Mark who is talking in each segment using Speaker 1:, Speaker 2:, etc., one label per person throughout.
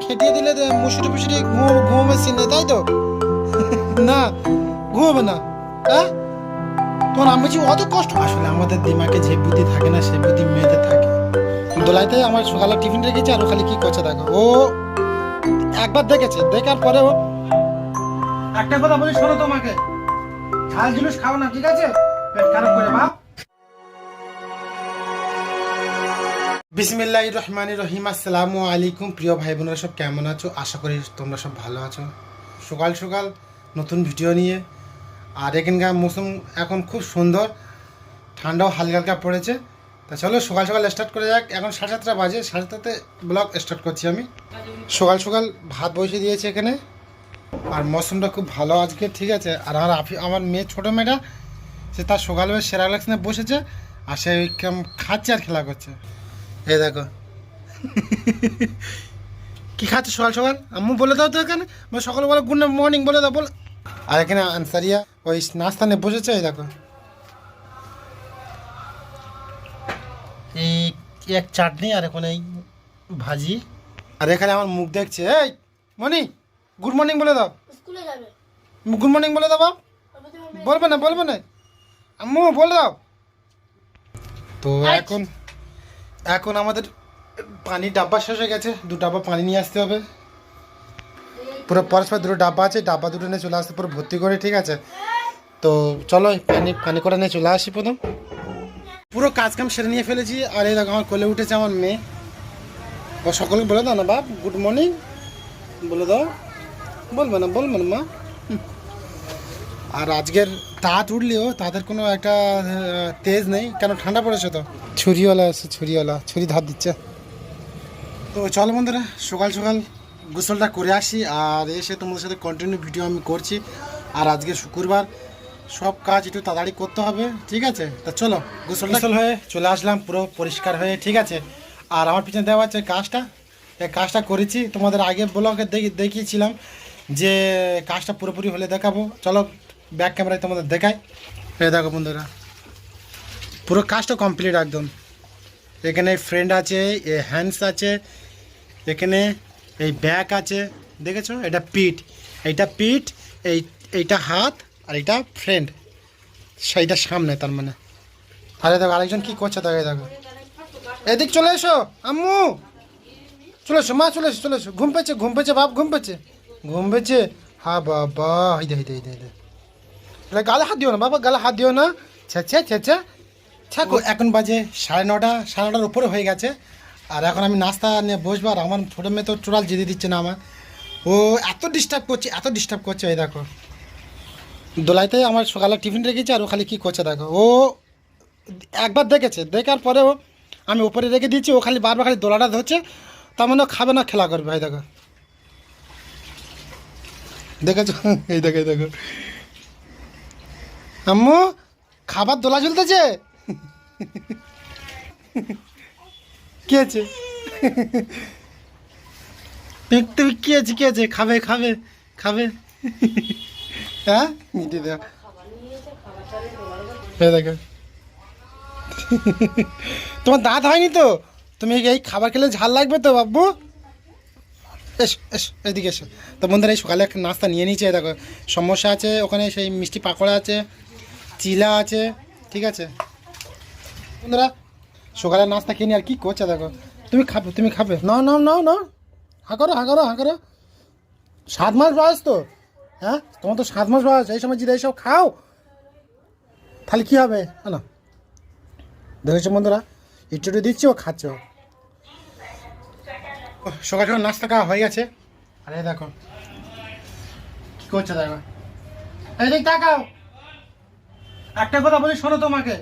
Speaker 1: খেটিয়ে দিলে মুসুরি ফুসুরি ঘুমাবে সিনে, তাই তো? না, ঘুমাবে না। হ্যাঁ, তোমার আম্মুজি অত কষ্ট। আসলে আমাদের দিমাগে যে বুদ্ধি থাকে না, সেই বুদ্ধি মেয়েদের থাকে। দোলাইতে আমার সকালে টিফিন রেখেছে, আর ও খালি কি করছে দেখো। ও একবার দেখেছে, দেখার পরেও একটা কথা বলি শোনো, তোমাকে ঝাল জিনিস খাও না, ঠিক আছে? পেট খারাপ করে বাপ। বিসমিল্লাহির রহমানির রহিম। আসসালামু আলাইকুম প্রিয় ভাই বোনেরা, সব কেমন আছো? আশা করি তোমরা সব ভালো আছো। সকাল সকাল নতুন ভিডিও নিয়ে, আর এখানকার মৌসুম এখন খুব সুন্দর, ঠান্ডাও হালকা হালকা পড়েছে। তা চলো সকাল সকাল স্টার্ট করে যাক। এখন 7:30 বাজে, 7:30 ব্লগ স্টার্ট করছি আমি। সকাল সকাল ভাত বসিয়ে দিয়েছি এখানে, আর মৌসুমটা খুব ভালো আজকে, ঠিক আছে? আর আমার মেয়ে, ছোটো মেয়েটা, সে তার সকালবেলা সেরালাক্স নিয়ে বসেছে, আর সে খাচ্ছে আর খেলা করছে। এই দেখো কি খাচ্ছে সকাল সকাল। আম্মু বলে দাও তো এখানে, সকালে বলে গুড মর্নিং বলে দাও, বলে। আর এখানে আনসারিয়া ওই নাস্তা নিয়ে বসেছে। এই দেখো, এই এক চাটনি, আর এখন এই ভাজি। আর এখানে আমার মুখ দেখছে। এই মনি, গুড মর্নিং বলে দাও।
Speaker 2: স্কুলে যাবে,
Speaker 1: গুড মর্নিং বলে দাও বাপ। বলবে না, বলবে না, আম্মু বলে দাও তো। এখন আমাদের পানির ডাব্বা শেষ হয়ে গেছে, 2 ডাব্বা পানি নিয়ে আসতে হবে। পুরো পরস্পর 2 ডাব্বা আছে, ডাব্বা 2 নিয়ে চলে আসতে পুরো ভর্তি করে, ঠিক আছে? তো চলো পানি করে নিয়ে চলে আসি। প্রথম পুরো কাজ কাম সেরে নিয়ে ফেলেছি। আর এই দেখো আমার কোলে উঠেছে আমার মেয়ে। ও সকলকে বলে দাও না বাপ, গুড মর্নিং বলে দাও। বলবে না, বলবে না মা। আর আজকের তাঁত উঠলেও তাদের কোনো একটা তেজ নেই, কেন ঠান্ডা পড়েছে তো। ছুরিওয়ালা আছে, ছুরি ধার দিচ্ছে। তো চলো বন্ধুরা, সকাল সকাল গোসলটা করে আসি, আর এসে তোমাদের সাথে কন্টিনিউ ভিডিও আমি করছি। আর আজকে শুক্রবার, সব কাজ একটু তাড়াতাড়ি করতে হবে, ঠিক আছে? তা চলো গোসল হয়ে চলে আসলাম, পুরো পরিষ্কার হয়ে, ঠিক আছে? আর আমার পিছনে দেওয়া আছে কাজটা, এই কাজটা করেছি, তোমাদের আগে ব্লগে দেখিয়েছিলাম যে কাজটা পুরোপুরি হলে দেখাবো। চলো ব্যাক ক্যামেরায় তোমাদের দেখাই। এই দেখো বন্ধুরা, পুরো কাজটা কমপ্লিট একদম। এখানে ফ্রেন্ড আছে, হ্যান্ডস আছে, এখানে এই ব্যাক আছে, দেখেছো? এটা পিঠ, এইটা পিঠ, এইটা হাত, আর এইটা ফ্রেন্ড, সেইটা সামনে তার মানে। আরে দেখো আরেকজন কি করছে, দেখো দেখো। এদিক চলে এসো আম্মু, চলে এসো মা, চলে এসো। ঘুম পেয়েছে বাপ, ঘুম পেয়েছে। হ্যাঁ বাবা, এই দে গালে হাত দিও না বাবা, গালে হাত দিও না। ছেঁচে এখন বাজে 9:30 উপরে হয়ে গেছে। আর এখন আমি নাস্তা নিয়ে বসবো। আর আমার ছোটো মেয়ে তো চোরাল যেতে দিচ্ছে না আমার, ও এত ডিস্টার্ব করছে। এই দেখো দোলাইতে আমার সকালে টিফিন রেখেছি, আর ও খালি কী করছে দেখো। ও একবার দেখেছে, দেখার পরেও আমি উপরে রেখে দিয়েছি, ও খালি বারবার খালি দোলাটা ধরছে, তার মানে ও খাবে না, খেলা করবে। ভাই দেখো, দেখেছো? এই দেখো আম্মু খাবার দোলা ঝুলতেছে। কি আছে? কি আছে? খাবে হ্যাঁ, দেখো তোমার দাঁত হয়নি তো? তুমি এই খাবার খেলে ঝাল লাগবে তো বাবু। এদিকে এসো। তো বন্ধুরা, এই সকালে একটা নাস্তা নিয়ে নিয়েছে। দেখো সমস্যা আছে ওখানে, সেই মিষ্টি পাকোড়া আছে, চিলা আছে, ঠিক আছে বন্ধুরা? সকালে নাস্তা খেয়ে নি। আর কি করছে দেখো, তুমি খাবে না? হা করো। 7 মাস বয়স তো, হ্যাঁ তোমার তো 7 মাস বয়স। এই সময় যদি এইসব খাও তাহলে কী হবে? না দেখেছো বন্ধুরা, একটু দিচ্ছি, ও খাচ্ছে। সকাল সকাল নাস্তা খাওয়া হয়ে গেছে। আরে দেখো কি করছে দেখো। এই দিক তাকাও, একটা কথা বলি শোনো, তোমাকে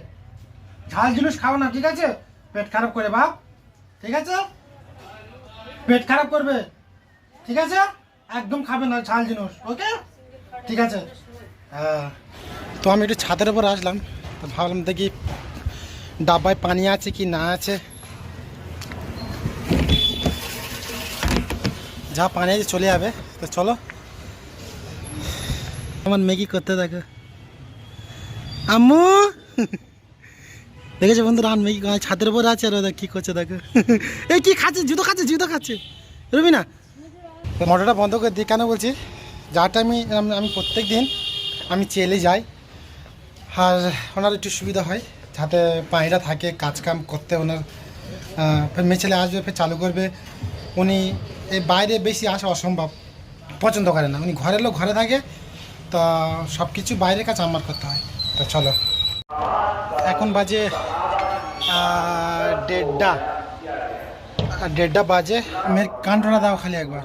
Speaker 1: ঝাল জিনিস খাও না, ঠিক আছে? পেট খারাপ করে বাপ, ঠিক আছে? পেট খারাপ করবে, ঠিক আছে? একদম খাবে না ঝাল জিনিস, ওকে? ঠিক আছে। হ্যাঁ, তো আমি একটু ছাদের উপর আসলাম, তো ভাবলাম দেখি ডাব্বায় পানি আছে কি না আছে। যা পানি আছে চলে যাবে। তো চলো, আমার ম্যাগি করতে দেখো আম্মু। দেখেছো বন্ধুরা, আমার ম্যাগি ছাদের উপর আছে, আর ওদের কী করছে দেখো। এই কি খাচ্ছে, জুতো খাচ্ছে রবি না। মোটরটা বন্ধ করে দিই, কেন বলছি, যার টাইমে আমি প্রত্যেক দিন আমি চেলে যাই, আর ওনার একটু সুবিধা হয়, যাতে পানিটা থাকে, কাজ কাম করতে ওনার ফের মেয়ে ছেলে আসবে, ফের চালু করবে। উনি এই বাইরে বেশি আসা অসম্ভব, পছন্দ করে না, উনি ঘরের লোক ঘরে থাকে, তো সব কিছু বাইরের কাজ আমার করতে হয়। তো চলো, এখন বাজে 1:30 বাজে। মেয়ের কানটা দাও খালি একবার।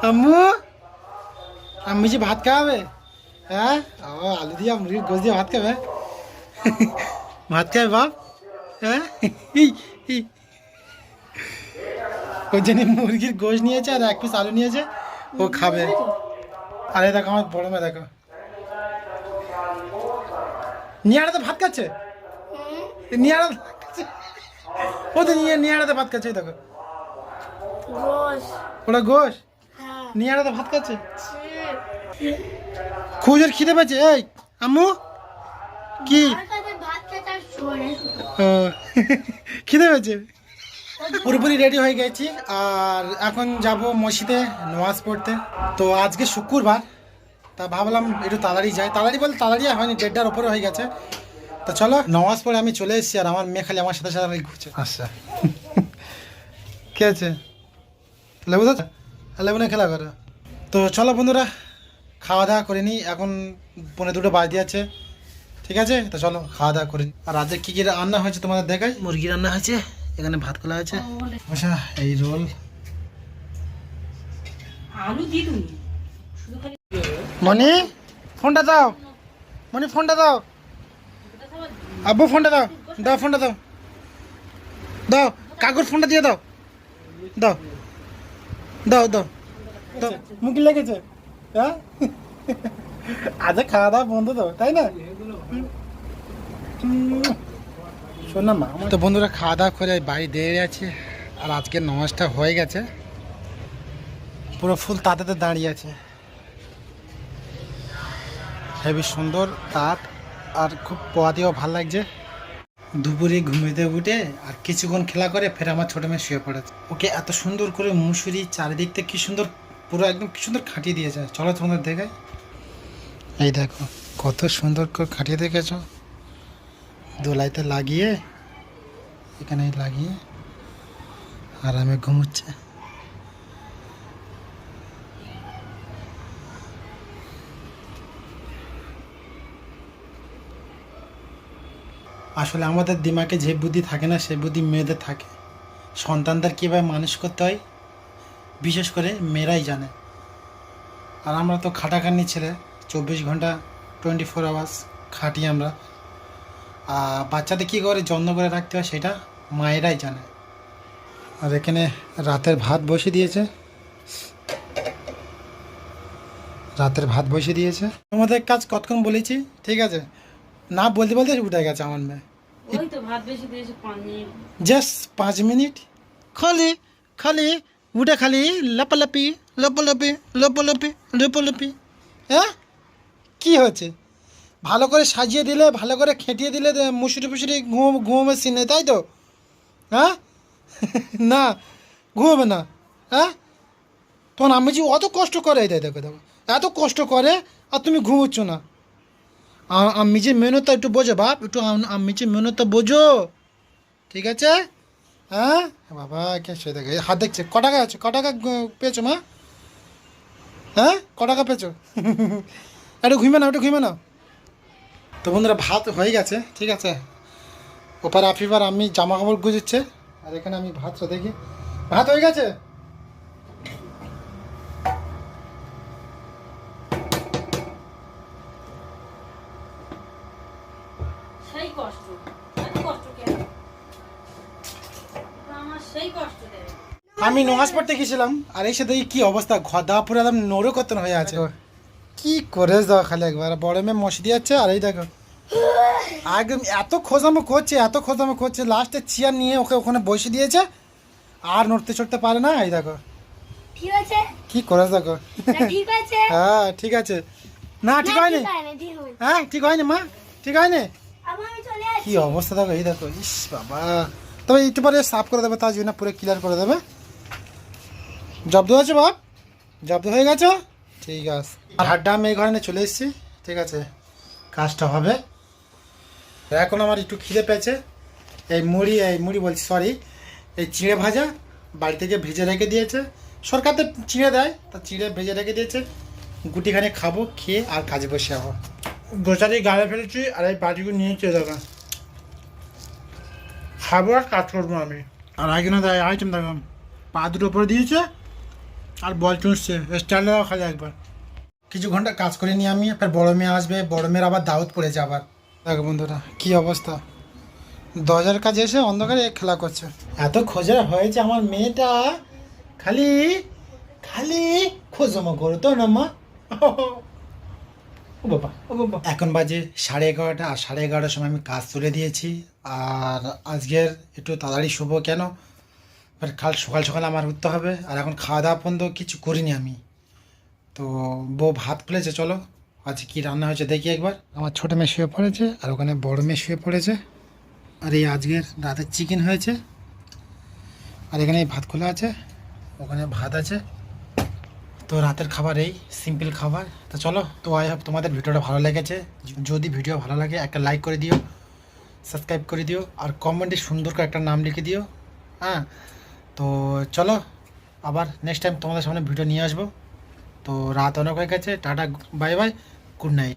Speaker 1: আম্মু, আম্মি যে ভাত খাওয়াবে? হ্যাঁ, ও আলু দিয়া মুরগির গোশ দিয়ে ভাত খাবে? ভাত খাবে বাপ? হ্যাঁ, ওই জন্য মুরগির গোশ নিয়েছে আর 1 পিস আলু নিয়েছে, ও খাবে। আরে দেখো আমার বড় মেয়ে, দেখো নিয়াড়াতে ভাত খাচ্ছে, নিয়াড়া ভাত খাচ্ছে, ও তো নিয়াড়াতে ভাত খাচ্ছে, দেখো ওটা গোশ, নিয়াড়াতে ভাত খাচ্ছে, খুব জোর খিদে পেয়েছে। এই আম্মু কি খিদে পেয়েছে? পুরোপুরি রেডি হয়ে গেছি, আর এখন যাব মসজিদে নামাজ পড়তে। তো আজকে শুক্রবার, তা ভাবলাম একটু তাড়াতাড়ি যাই, তাড়াতাড়ি বলে তাড়াতাড়ি হয়নি, 1:30 ওপরে হয়ে গেছে। তো চলো, নামাজ পড়ে আমি চলে এসেছি, আর আমার মেয়ে খালি আমার সাথে সাথে ঘুরছে। আচ্ছা, কে আছে? লেবু দাদা, লেবু না খেলা করে। তো চলো বন্ধুরা, খাওয়া দাওয়া করে নিই, এখন 1:45 বাজে আছে, ঠিক আছে? তো চলো খাওয়া দাওয়া করি। আর আজকে কী কী রান্না হয়েছে তোমাদের দেখাই। মুরগি রান্না হয়েছে, এখানে ভাত খোলা আছে, আচ্ছা এই রোল, মনি ফোনটা দাও, মনি ফোনটা দাও, আব্বু ফোনটা দাও, দাও ফোনটা দাও, দাও কাকুর ফোনটা দিয়ে দাও, দাও দাও দাও দাও, মুখে লেগেছে। হ্যাঁ, আজ খাওয়া দাওয়া বন্ধ তো, তাই না? শোন না মা। তো বন্ধুরা, খাওয়া দাওয়া করে বাড়ি দিয়ে আছে, আর আজকের নামাজটা হয়ে গেছে, পুরো ফুল তাঁতেতে দাঁড়িয়ে আছে, হেবি সুন্দর তাঁত, আর খুব পোয়াতেও ভালো লাগছে। দুপুরে ঘুমিয়ে উঠে আর কিছুক্ষণ খেলা করে ফের আমার ছোটো মেয়ে শুয়ে পড়েছে, ওকে এত সুন্দর করে মুসুরি চারিদিক থেকে কি সুন্দর, পুরো একদম কি সুন্দর খাটিয়ে দিয়েছে। চলো তোমাদের দেখাই, এই দেখো কত সুন্দর করে খাটিয়ে দেখেছ, দোলাইতে লাগিয়ে, এখানে লাগিয়ে আরামে ঘুমোচ্ছে। আসলে আমাদের দিমাগে যে বুদ্ধি থাকে না, সেই বুদ্ধি মেয়েদের থাকে। সন্তানদের কীভাবে মানুষ করতে হয় বিশেষ করে মেয়েরাই জানে। আর আমরা তো খাটাখাটনি ছেলে, 24 ঘন্টা 24 আওয়ার্স খাটি আমরা। আর বাচ্চাদের কী করে যত্ন করে রাখতে হয় সেটা মায়েরাই জানে। আর এখানে রাতের ভাত বসে দিয়েছে, তোমাদের কাজ কতক্ষণ বলেছি, ঠিক আছে? না বলতে বলতে উঠে গেছে আমার মেয়ে, জাস্ট 5 মিনিট খালি খালি উঠে খালি লাপালাপি লাপালাপি লাপালাপি লাপালাপি। হ্যাঁ, কী হচ্ছে? ভালো করে সাজিয়ে দিলে, ভালো করে খেটিয়ে দিলে মুসুরি ফুসুরি ঘুমোবে সিনে, তাই তো? হ্যাঁ, না ঘুমোবে না। হ্যাঁ, তোমার আমি যে অত কষ্ট করে, এই দেখো দেখো এত কষ্ট করে, আর তুমি ঘুমোচ্ছ না। আমি যে মেহনতটা একটু বোঝো বাপ, একটু আমি যে মেহনতটা বোঝো, ঠিক আছে? হ্যাঁ বাবা, কে সে দেখে হাত দেখছে। ক টাকা আছে, ক টাকা পেয়েছো মা? হ্যাঁ, ক টাকা পেয়েছো? একটু ঘুমে না, একটু ঘুমে না। তো বন্ধুরা, ভাত হয়ে গেছে, ঠিক আছে? ওপারে আফিফার আমি জামা কাপড় গুজেছে, আর এখানে আমি ভাতটা দেখি। ভাত হয়ে গেছে। আমি নামাজ পড়তে গেছিলাম, আর এসে দেখি কি অবস্থা, ঘর দাওয়া পুরো একদম নড়ে কতন হয়ে আছে। কি করে দাও খালি একবার, বড় মেয়ে মশি যাচ্ছে, আর এই দেখো একদম এত খোঁজামো করছে, লাস্টে চেয়ার নিয়ে ওকে ওখানে বসে দিয়েছে, আর নড়তে চড়তে পারে না। এই দেখো কি করে, দেখো। হ্যাঁ ঠিক আছে, না ঠিক হয়নি, হ্যাঁ ঠিক হয়নি মা, ঠিক হয়নি। কি অবস্থা দেখো, এই দেখো, ইস বাবা, তবে একটু পরে সাফ করে দেবে, তার জন্য পুরো ক্লিয়ার করে দেবে। জব্দ হয়েছে বাপ, জব্দ হয়ে গেছে, ঠিক আছে। আর হাড্ডা আমি এই ঘরে নিয়ে চলে এসেছি, ঠিক আছে, কাজটা হবে। এখন আমার একটু খিদে পেয়েছে, এই মুড়ি বলছি, সরি, এই চিঁড়ে ভাজা বাড়ি থেকে ভেজে রেখে দিয়েছে, সরকার তো চিঁড়ে দেয়, তা চিঁড়ে ভেজে রেখে দিয়েছে, গুটিখানে খাবো, খেয়ে আর কাজে বসে যাবো। গোচারি গালে ফেলেছি আর এই বাটিগুলো নিয়েছি দাদা, খাবো আর কাজ করবো আমি। আর আগে না দেয় আইটেম দেখো, পা দুটো উপরে দিয়েছে আর বল চুষছে, স্টাইল খালি একবার। কিছু ঘন্টা কাজ করে নিয়ে আমি, এবার বড় মেয়ে আসবে, বড় মেয়ের আবার দাওয়াত পড়েছে আবার। দেখো বন্ধুরা কি অবস্থা, দরজার কাছে এসে অন্ধকারে খেলা করছে। এত খোঁজা হয়েছে আমার মেয়েটা, খালি খালি খোঁজমো করো তো না মা। ও বাবা, ও বাবা। এখন বাজে 11:30, আর 11:30 সময় আমি কাজ তুলে দিয়েছি। আর আজকের একটু তাড়াতাড়ি শুভ কেন, কাল সকাল সকাল আমার উঠতে হবে। আর এখন খাওয়া দাওয়া পর্যন্ত কিছু করিনি আমি। তো বউ ভাত ফেলেছে, চলো আজ কি রান্না হয়েছে দেখি একবার। আমার ছোটো মেয়ে শুয়ে পড়েছে আর ওখানে বড় মেয়ে শুয়ে পড়েছে। আর এই আজকের রাতের চিকেন হয়েছে, আর এখানে ভাত খোলা আছে, ওখানে ভাত আছে। তো রাতের খাবার এই সিম্পল খাবার। তো চলো, তো আই হোপ তোমাদের ভিডিওটা ভালো লেগেছে। যদি ভিডিও ভালো লাগে একটা লাইক করে দিও, সাবস্ক্রাইব করে দিও, আর কমেন্টে সুন্দর করে একটা নাম লিখে দিও। হ্যাঁ, তো চলো আবার নেক্সট টাইম তোমাদের সামনে ভিডিও নিয়ে আসবো। তো রাত অনেক হয়ে গেছে, tata, bye bye, good night.